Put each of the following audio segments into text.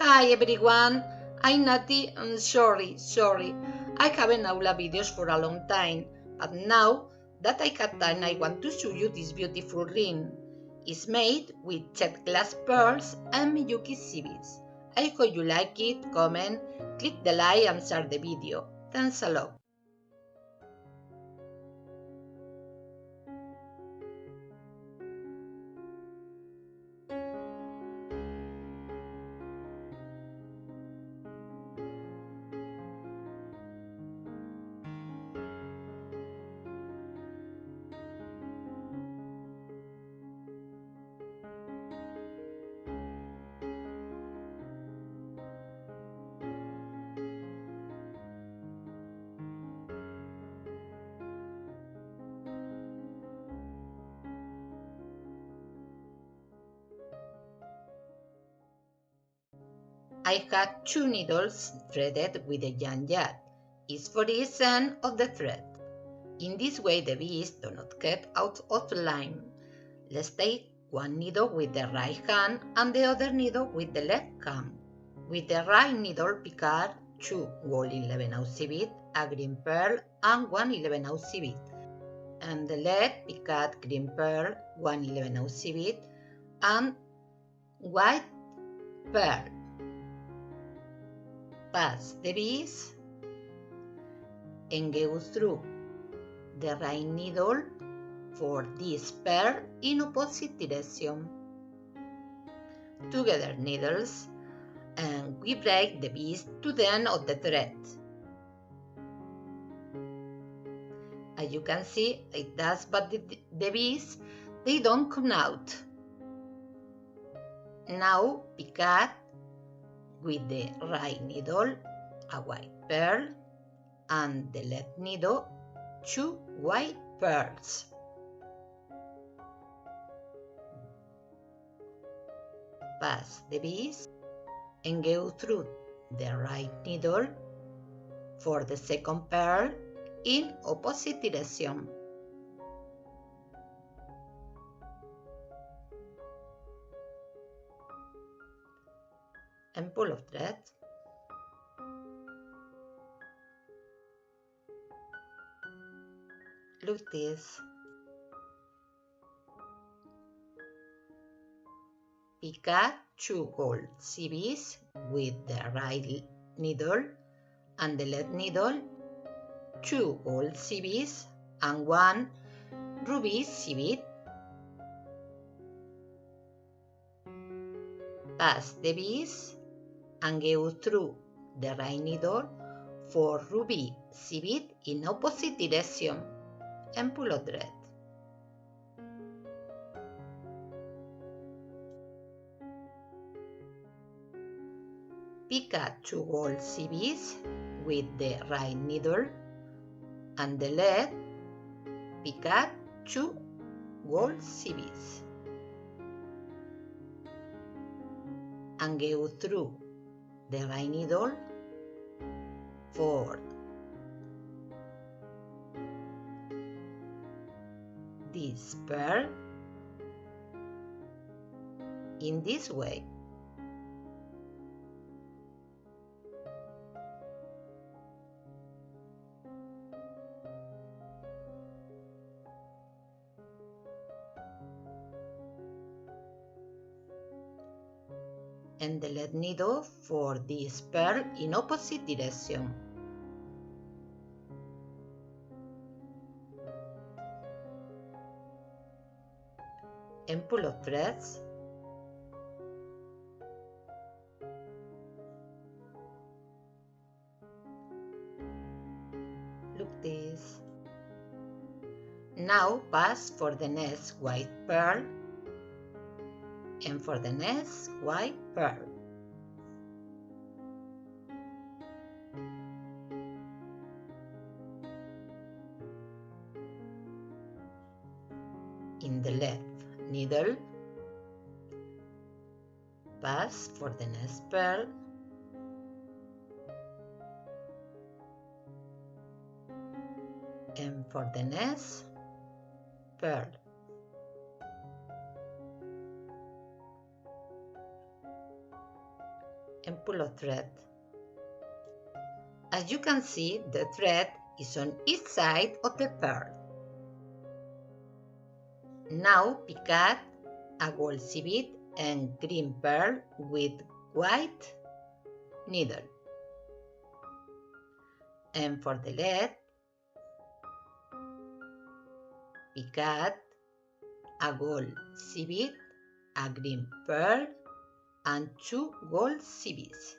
Hi everyone, I'm Nati and sorry, I haven't uploaded videos for a long time, but now that I have time I want to show you this beautiful ring. It's made with jet glass pearls and Miyuki seaweeds. I hope you like it, comment, click the like and share the video. Thanks a lot. I had 2 needles threaded with a yarn yard. It's for each end of the thread. In this way the beads do not get out of line. Let's take one needle with the right hand and the other needle with the left hand. With the right needle pick up 2 gold 11 ounce beads, a green pearl and 1 11 ounce bead. And the left pick up green pearl, 1 11 ounce bead and white pearl. Pass the beads and go through the right needle for this pearl in opposite direction. Together needles and we break the beads to the end of the thread. As you can see, it does, but the beads, they don't come out. Now pick up with the right needle a white pearl and the left needle 2 white pearls. Pass the beads and go through the right needle for the second pearl in opposite direction. And pull off thread. Look this. Pick up 2 gold CBs with the right needle and the left needle, 2 gold CBs and 1 ruby CB. Pass the beads and go through the right needle for ruby CB in opposite direction and pull a thread. Pick up 2 gold CBs with the right needle and the left pick up 2 gold CBs and go through the right needle for this pearl in this way. And the left needle for this pearl in opposite direction. And pull off threads. Look this. Now pass for the next white pearl and for the next white pearl. In the left needle, pass for the next pearl and for the next pearl. and pull a thread. As you can see, the thread is on each side of the pearl. Now picad a gold civet and green pearl with white needle. And for the lead, picad a gold civet, a green pearl, and 2 gold civets.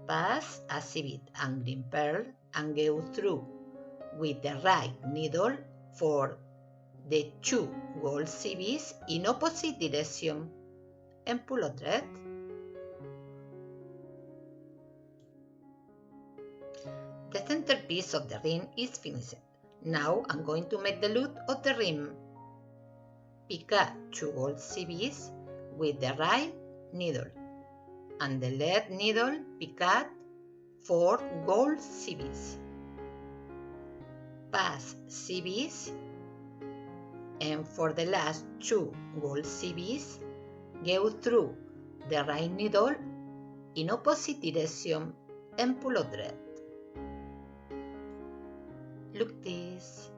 Pass a civet and green pearl and go through with the right needle for the 2 gold civets in opposite direction and pull a thread. The centerpiece of the ring is finished. Now I'm going to make the loop of the ring. Picad 2 gold civets with the right needle and the left needle picad 4 gold civets. Pass civets and for the last 2 gold civets go through the right needle in opposite direction and pull a thread. Look this.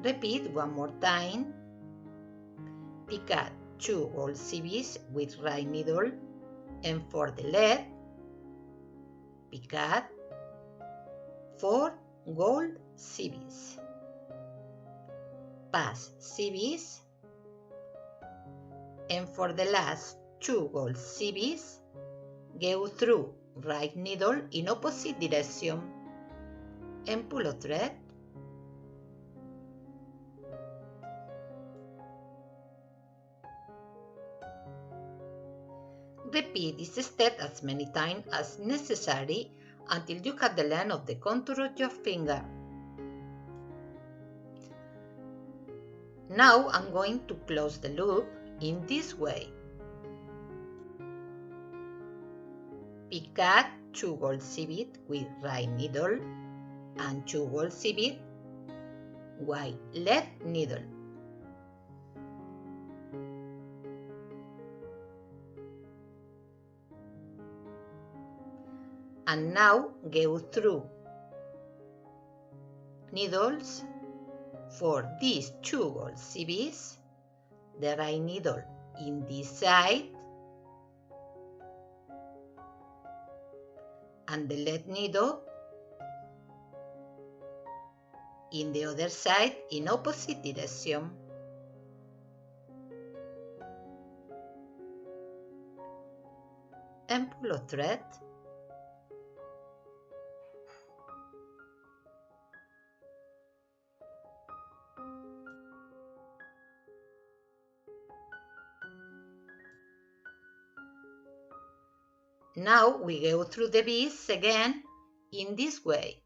Repeat one more time. Picad 2 gold civets with right needle and for the left picad 4 gold civets. Pass civets and for the last 2 gold civets go through right needle in opposite direction and pull a thread. Repeat this step as many times as necessary until you have the length of the contour of your finger. Now I'm going to close the loop in this way. Picad 2 gold civets with right needle and 2 gold civets with left needle. And now go through needles for these 2 gold civets, the right needle in this side and the left needle in the other side in opposite direction. And pull a thread. Now we go through the beads again in this way.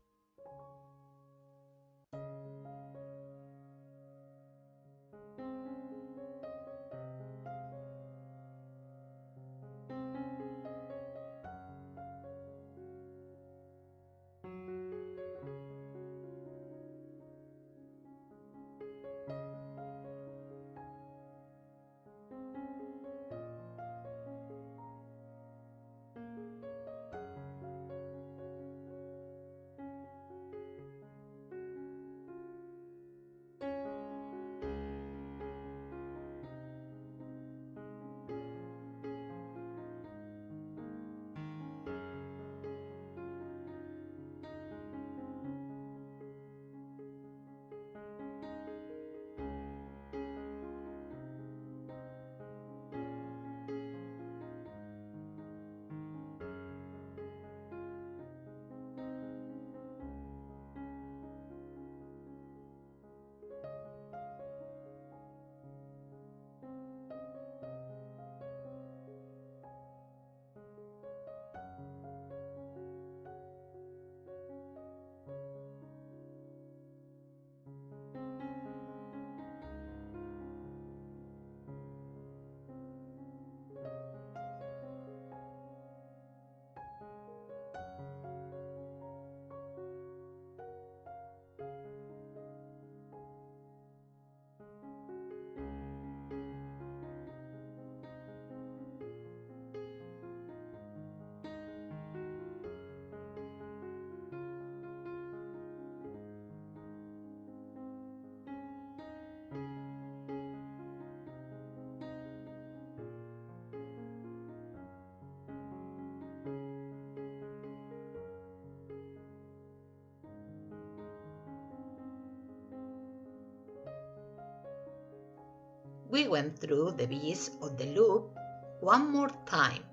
We went through the beads of the loop one more time.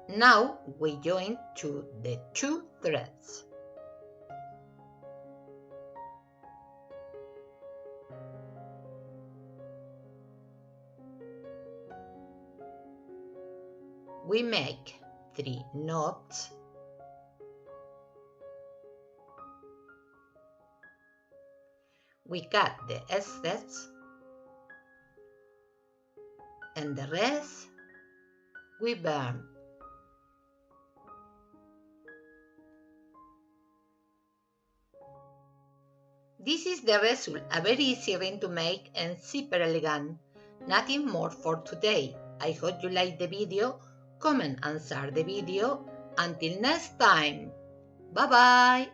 Now we join to the 2 threads. We make 3 knots. We cut the excess, and the rest we burn. This is the result, a very easy ring to make and super elegant. Nothing more for today. I hope you like the video. Comment and share the video. Until next time. Bye bye.